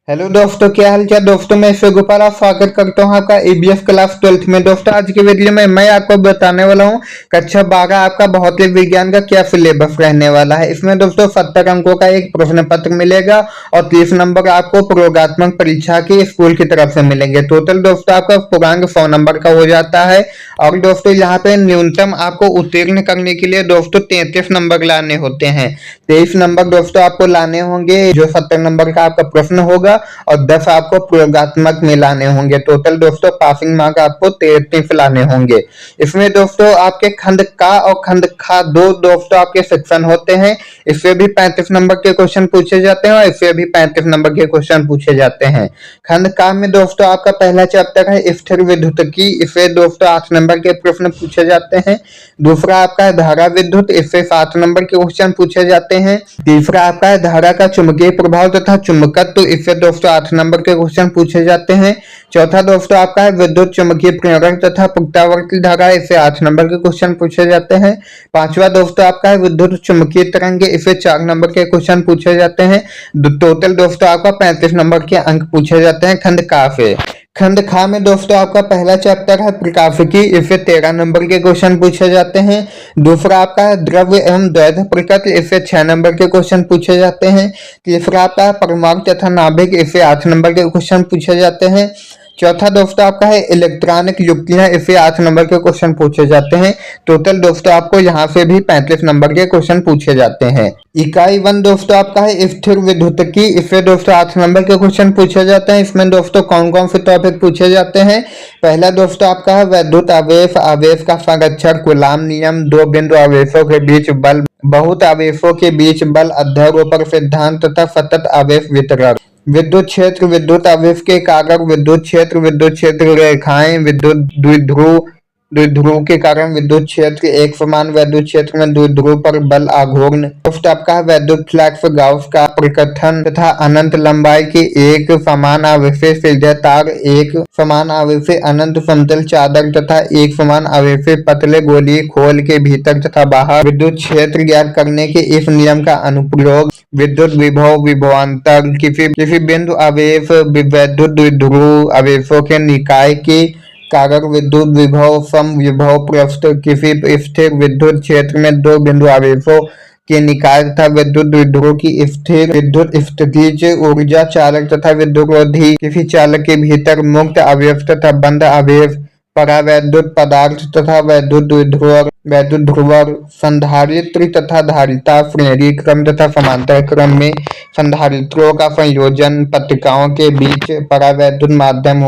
Hello दोस्तों, क्या हाल चाल दोस्तों। मैं शिव गोपाल आप स्वागत करता हूं आपका ईबीएस क्लास 12th में। दोस्तों आज की वीडियो में मैं आपको बताने वाला हूं कक्षा 12 आपका भौतिक विज्ञान का क्या सिलेबस रहने वाला है। इसमें दोस्तों 70 अंकों का एक प्रश्न पत्र मिलेगा और 30 नंबर आपको प्रयोगात्मक परीक्षा की स्कूल की तरफ से मिलेंगे। टोटल दोस्तों आपका पूर्णांक 100 नंबर का हो जाता है। और दोस्तों यहाँ पे न्यूनतम आपको उत्तीर्ण करने के लिए दोस्तों 33 नंबर लाने होते हैं। 23 नंबर दोस्तों आपको लाने होंगे जो 70 नंबर का आपका प्रश्न होगा और 10 आपको प्रयोगात्मक में लाने होंगे। टोटल दोस्तों पासिंग मार्क आपको 33 लाने होंगे। इसमें दोस्तों आपके खंड का और खंड खा दो दोस्तों आपके सेक्शन होते हैं। इससे भी 35 नंबर के क्वेश्चन पूछे जाते हैं और इससे भी 35 नंबर के क्वेश्चन पूछे जाते हैं। खंड का में दोस्तों आपका पहला चैप्टर है स्थिर विद्युत की। इससे दोस्तों 8 नंबर के प्रश्न पूछे जाते हैं। दूसरा आपका है धारा विद्युत, इससे 7 नंबर के क्वेश्चन पूछे जाते हैं। तीसरा आपका है धारा का चुंबकीय प्रभाव तथा चुंबकत्व, इससे दोस्तों 8 नंबर के क्वेश्चन पूछे जाते हैं। चौथा दोस्तों आपका है विद्युत चुंबकीय प्रेरण तथा प्रत्यावर्ती धारा, इससे 8 नंबर के क्वेश्चन पूछे जाते हैं। पांचवा दोस्तों आपका है विद्युत चुंबकीय तरंग, इससे 4 नंबर के क्वेश्चन पूछे जाते हैं। टोटल दोस्तों आपका 35 नंबर के अंक पूछे जाते हैं खंड का से। खंड खा में दोस्तों आपका पहला चैप्टर है प्रकाशिकी, इससे 13 नंबर के क्वेश्चन पूछे जाते हैं। दूसरा आपका है द्रव्य एवं द्वैध प्रकृति, इससे 6 नंबर के क्वेश्चन पूछे जाते हैं। तीसरा आपका है परमाणु तथा नाभिक, इससे 8 नंबर के क्वेश्चन पूछे जाते हैं। चौथा दोस्तों आपका है इलेक्ट्रॉनिक युक्तियां, इससे 8 नंबर के क्वेश्चन पूछे जाते हैं। टोटल दोस्तों आपको यहाँ से भी 35 नंबर के क्वेश्चन पूछे जाते हैं। इकाई 1 दोस्तों आपका है स्थिर विद्युत की, इससे दोस्तों 8 नंबर के क्वेश्चन पूछे जाते हैं। इसमें दोस्तों कौन कौन से टॉपिक पूछे जाते हैं। पहला दोस्तों आपका है वैद्युत आवेश, आवेश का संरक्षण, कूलाम नियम, दो बिंदु आवेशों के बीच बल, बहुत आवेशों के बीच बल, अध्यारोपण सिद्धांत तथा सतत आवेश वितरण। विद्युत क्षेत्र, विद्युत आवेश के कारक, विद्युत क्षेत्र रेखाएं, विद्युत द्विध्रुव, द्विध्रुव के कारण विद्युत क्षेत्र, एक समान विद्युत क्षेत्र में द्विध्रुव पर बल आघूर्ण। दोस्तों आपका है वैद्युत फ्लक्स, गाउस का प्रकथन तथा अनंत लंबाई की एक समान आवेशी सीधे तार, एक समान आवेशी अनंत समतल चादर तथा एक समान आवेशी पतले गोलीय खोल के भीतर तथा बाहर विद्युत क्षेत्र ज्ञात करने के इस नियम का अनुप्रयोग। विद्युत विभव, विभवांतर, किसी बिंदु आवेश विद्युत द्विध्रुव आवेशों के निकाय की कारक, विद्युत विभव, सम विभव पृष्ठ, किसी स्थिर विद्युत क्षेत्र में दो बिंदु आवेशों के निकाय तथा विद्युत द्विध्रुव की स्थिर विद्युत स्थितिज ऊर्जा, चालक तथा विद्युतरोधी, किसी चालक के भीतर मुक्त आवेश तथा बंध आवेश, परावैद्युत पदार्थ तथा वैद्युत ध्रुवक, संधारित्र तथा धारिता, श्रेणी क्रम तथा समांतर क्रम में संधारित्रों का संयोजन, पट्टिकाओं के बीच परावैद्युत माध्यम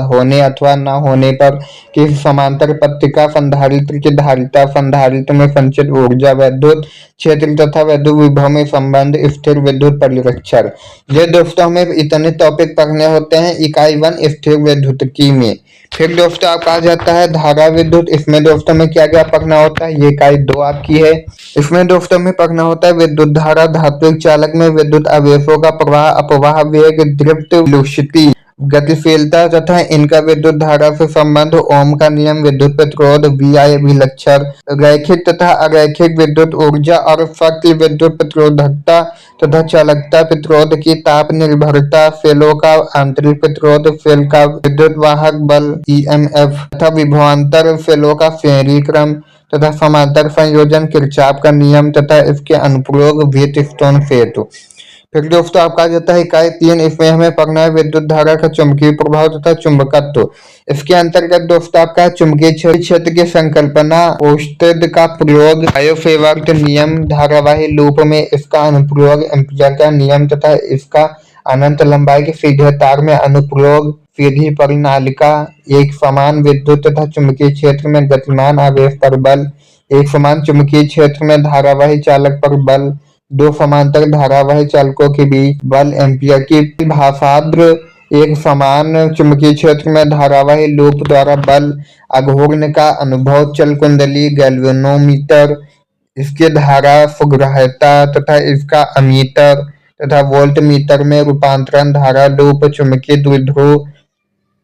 होने अथवा न होने पर किसी समांतर पट्टिका, संधारित्र की धारिता, संधारित्र में संचित ऊर्जा, वैद्युत क्षेत्र तथा वैद्युत विभव में संबंध, स्थिर विद्युत परिरक्षण। ये दोस्तों हमें इतने टॉपिक पढ़ने होते हैं इकाई 1 स्थिर विद्युतिकी में। फिर दोस्तों आपका आ जाता है धारा विद्युत। इसमें दोस्तों में क्या क्या पढ़ना होता है, ये इकाई 2 आपकी है। इसमें दोस्तों में पढ़ना होता है विद्युत धारा, धात्विक चालक में विद्युत आवेशों का प्रवाह, अपवाह वेग, दीप्त वेलोसिटी, गतिशीलता तथा इनका विद्युत धारा से संबंध, ओम का नियम, विद्युत प्रतिरोध, वीआई अभिलक्षण, रैखिक तथा अरैखिक विद्युत ऊर्जा और शक्ति, विद्युत प्रतिरोधकता तथा चालकता, प्रतिरोध की ताप निर्भरता, सेलों का आंतरिक प्रतिरोध, सेल का विद्युत वाहक बल ईएमएफ तथा विभवांतर, सेलों का श्रेणी क्रम तथा समांतर संयोजन, किरचॉफ का नियम तथा इसके अनुप्रयोग, व्हीटस्टोन सेतु। फिर दोस्तों आपका जाता है इकाई 3। इसमें हमें पढ़ना है विद्युत धारा का चुंबकीय प्रभाव तथा चुंबकत्व। इसके अंतर्गत दोस्तों आपका चुंबकीय क्षेत्र की संकल्पना, ओस्टेड का प्रयोग, बायोसेवर्ट नियम, धारावाही लूप में इसका अनुप्रयोग, एम्पीयर का नियम तथा इसका अनंत लंबाई के सीधे तार में अनुप्रयोग, सीधी परिनालिका, एक समान विद्युत तथा चुंबकीय क्षेत्र में गतिमान आवेश पर बल, एक समान चुंबकीय क्षेत्र में धारावाही चालक पर बल, दो समांतर धारावाही चालकों के बीच बल, एम्पीयर की भाषांतर, एक समान चुंबकीय क्षेत्र में धारावाही लूप द्वारा बल, आघूर्ण का अनुभव, चल कुंडली, गैल्वेनोमीटर, इसके धारा सुग्राह्यता तथा इसका अमीटर तथा वोल्ट मीटर में रूपांतरण, धारा लूप चुंबकीय द्विध्रुव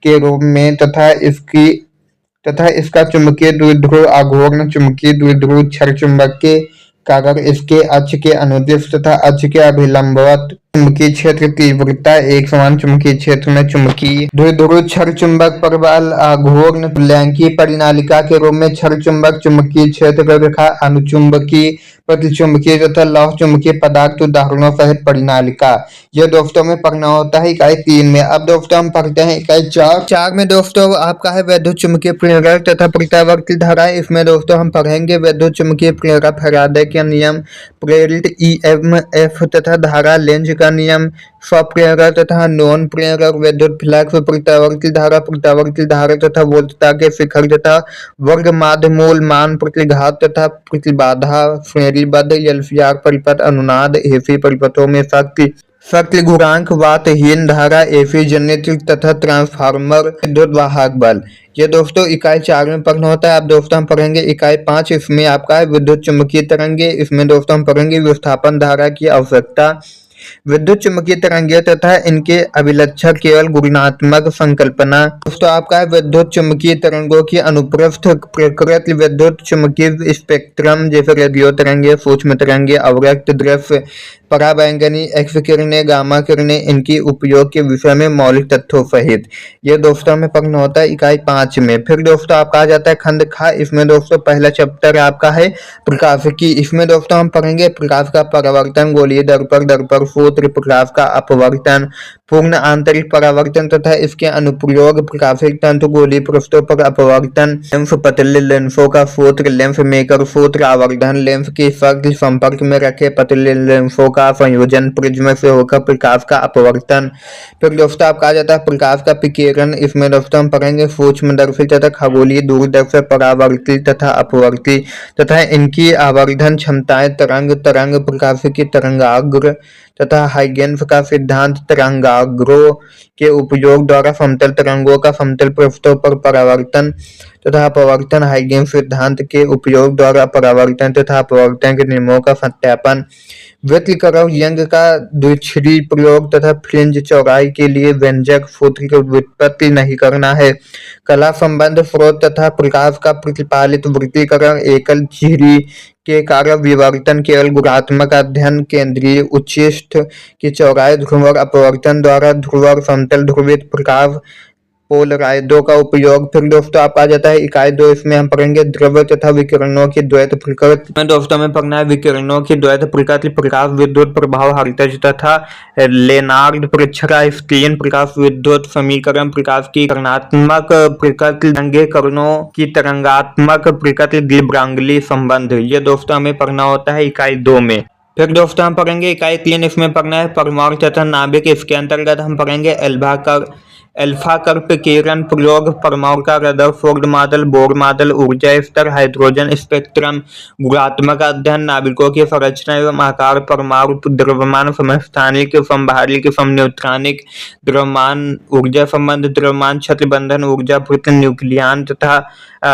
के रूप में तथा इसका चुंबकीय द्विध्रुव आघूर्ण, चुंबकीय द्विध्रुव क्षर चुंबक के कारण इसके अक्ष के अनुदिश तथा अक्ष के अभिलंबवत चुंबकीय क्षेत्र तीव्रता एक समान चुंबकीय क्षेत्र में चुंबकीय द्विध्रुव क्षण चुंबक प्रबल आघूर्ण तुल्यांकी परिनालिका के रूप में क्षण चुंबक चुंबकीय क्षेत्र रेखा अनुचुंबकीय प्रतिचुंबकीय तथा लौह चुंबकीय पदार्थ उदाहरणों सहित परिनालिका। यह दोस्तों में पढ़ना होता है इकाई 3 में। अब दोस्तों हम पढ़ते हैं इकाई 4 में दोस्तों आपका है वैद्युत चुंबकीय प्रेरक तथा प्रत्यावर्ती धारा। इसमें दोस्तों हम पढ़ेंगे वैद्युत चुंबकीय प्रेरक फैराडे का नियम, प्रेरित ईएमएफ तथा धारा, लेंज का नियम, स्वप्रेरक तथा नॉन प्रेरक, विद्युत फ्लक्स, प्रत्यावर्ती धारा तथा वोल्टता के शिखर तथा वर्ग, माध्य मूल, मान, प्रतिघात तथा प्रतिबाधा, श्रेणीबद्ध एल्फियार परिपथ, अनुनाद, एसी परिपथों में शक्ति गुणांक, वातहीन धारा, एसी जनरेटर तथा ट्रांसफार्मर, विद्युत वाहक बल। ये दोस्तों इकाई 4 में पढ़ना होता है। अब दोस्तों हम पढ़ेंगे इकाई 5। इसमें आपका है विद्युत चुंबकीय तरंगे। इसमें दोस्तों हम पढ़ेंगे विस्थापन धारा की आवश्यकता, विद्युत चुंबकीय तरंगे तथा इनके अभिलक्षण केवल गुणात्मक संकल्पना। दोस्तों आपका है विद्युत चुंबकीय तरंगों की अनुप्रस्थ प्रकृति, विद्युत चुंबकीय स्पेक्ट्रम जैसे रेडियो तरंगे, सूक्ष्म तरंगे, अवरक्त दृश्य, पराबैंगनी, एक्स किरणें, गामा किरणें, इनकी उपयोग के विषय में मौलिक तथ्यों सहित। ये दोस्तों हमें पढ़ना होता है इकाई 5 में। फिर दोस्तों आपका आ जाता है खंड खा। इसमें दोस्तों पहला चैप्टर आपका है प्रकाशिकी। इसमें दोस्तों हम पढ़ेंगे प्रकाश का परावर्तन, गोलीय दर्पण सूत्र, प्रकाश का अपवर्तन, पूर्ण आंतरिक परावर्तन तथा इसके अनुप्रयोग, प्रकाशिक तंतु, गोलीय पृष्ठों पर अपवर्तन, लेंस, पतले लेंसों का सूत्र, लेंस मेकर सूत्र, आवर्धन, लेंस के शक्ल संपर्क में रखे पतले लेंसों का संयोजन, प्रिज्म से होकर प्रकाश का अपवर्तन। फिर दोस्तों आपका आ जाता है प्रकाश का विकिरण। इसमें दोस्तों हम पढ़ेंगे सूक्ष्मदर्शी तथा खगोलीय दूरदर्शी, परावर्ती तथा अपवर्ती तथा इनकी आवर्धन क्षमताएं, तरंग प्रकाशिकी तरंगाग्र तथा हाइगेन्स का सिद्धांत, तरंगाग्रों के उपयोग द्वारा समतल तरंगों का समतल पृष्ठों पर परावर्तन तथा अपवर्तन, हाइगेन्स सिद्धांत के उपयोग द्वारा परावर्तन तथा अपवर्तन के नियमों का सत्यापन, व्यतिकरण यंग का द्विच्छ्री प्रयोग तथा फ्रिंज चौड़ाई के लिए व्यंजक सूत्र की व्युत्पत्ति नहीं करना है, कला संबंध स्रोत तथा प्रकाश का प्रतिपालित वृत्तीकरण, एकल झिरी के कारण विवर्तन, केवल गुणात्मक अध्ययन, केंद्रीय उच्छिष्ट की चौड़ाई, ध्रुव अपवर्तन द्वारा ध्रुव और समतल ध्रुवित प्रकाश, पोलराइडों का उपयोग। फिर दोस्तों आपका आ जाता है इकाई 2। इसमें हम पढ़ेंगे द्रव्य तथा विकिरणों की द्वैत प्रकृति। में दोस्तों हमें पढ़ना है विकिरणों की द्वैत प्रकृति, प्रकाश विद्युत प्रभाव, हर्ट्ज तथा लेनार्ड परीक्षण, आइंस्टीन प्रकाश विद्युत समीकरण, प्रकाश की ऋणात्मक प्रकृति, तरंगेकरणों की तरंगात्मक प्रकृति, दिब्रांगली संबंध। ये दोस्तों हमें पढ़ना होता है इकाई 2 में। फिर दोस्तों हम पढ़ेंगे इकाई 3। इसमें पढ़ना है परमाणु तथा नाभिक। इसके अंतर्गत हम पढ़ेंगे अल्फा कर्प किरण प्रयोग, परमाणु का रदरफोर्ड मॉडल, बोर मॉडल, ऊर्जा स्तर, हाइड्रोजन स्पेक्ट्रम, गुणात्मक अध्ययन, नाभिकों की संरचना एवं आकार, परमाणु द्रव्यमान, समस्थानिक, समबाहरिक, समन्यूट्रॉनिक, द्रव्यमान ऊर्जा संबंध, द्रव्यमान छत्र बंधन, ऊर्जा प्रति न्यूक्लियन तथा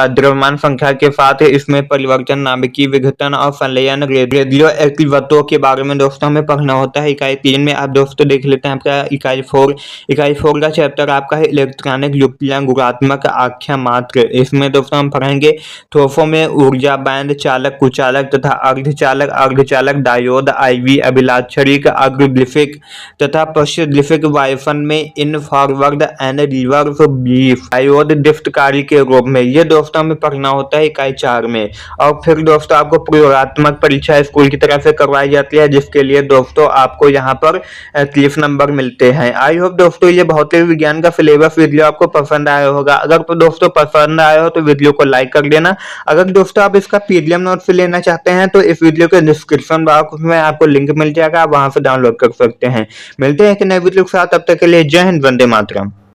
द्रव्यमान संख्या के साथ इसमें परिवर्तन, नाभिकीय विघटन और संलयन, रेडियो एक्टिविटी के बारे में दोस्तों हमें पढ़ना होता है इकाई 3 में। आप दोस्तों देख लेते हैं आपका इकाई 4। इकाई 4 का चैप्टर आपका है इलेक्ट्रॉनिक युक्तियां, गुणात्मक आख्या मात्र। इसमें दोस्तों हम पढ़ेंगे थोफों में ऊर्जा बैंड, चालक, कुचालक तथा अर्धचालक, डायोड, आईवी, अभिलाक्षणिक, अग्रग्लिफिक तथा पश्चग्लिफिक, वायफन में इन फॉरवर्ड एंड रिवर्स बीफ डायोड डिफ्टकारी के रूप में। ये दोस्तों हमें पढ़ना होता है इकाई 4 में। और फिर दोस्तों आपको प्रयोगात्मक परीक्षा स्कूल की तरफ से करवाई जाती है, जिसके लिए दोस्तों आपको यहाँ पर क्लिप नंबर मिलते हैं। आई होप दोस्तों ये भौतिक विज्ञान का सिलेबस वीडियो आपको पसंद आया होगा। अगर तो दोस्तों पसंद आया हो तो वीडियो को लाइक कर देना। अगर दोस्तों आप इसका पीडीएफ नोट्स लेना चाहते हैं तो इस वीडियो के डिस्क्रिप्शन बॉक्स में आपको लिंक मिल जाएगा, आप वहां से डाउनलोड कर सकते हैं। मिलते हैं एक नए वीडियो के साथ, तब तक के लिए जय हिंद, वंदे मातरम।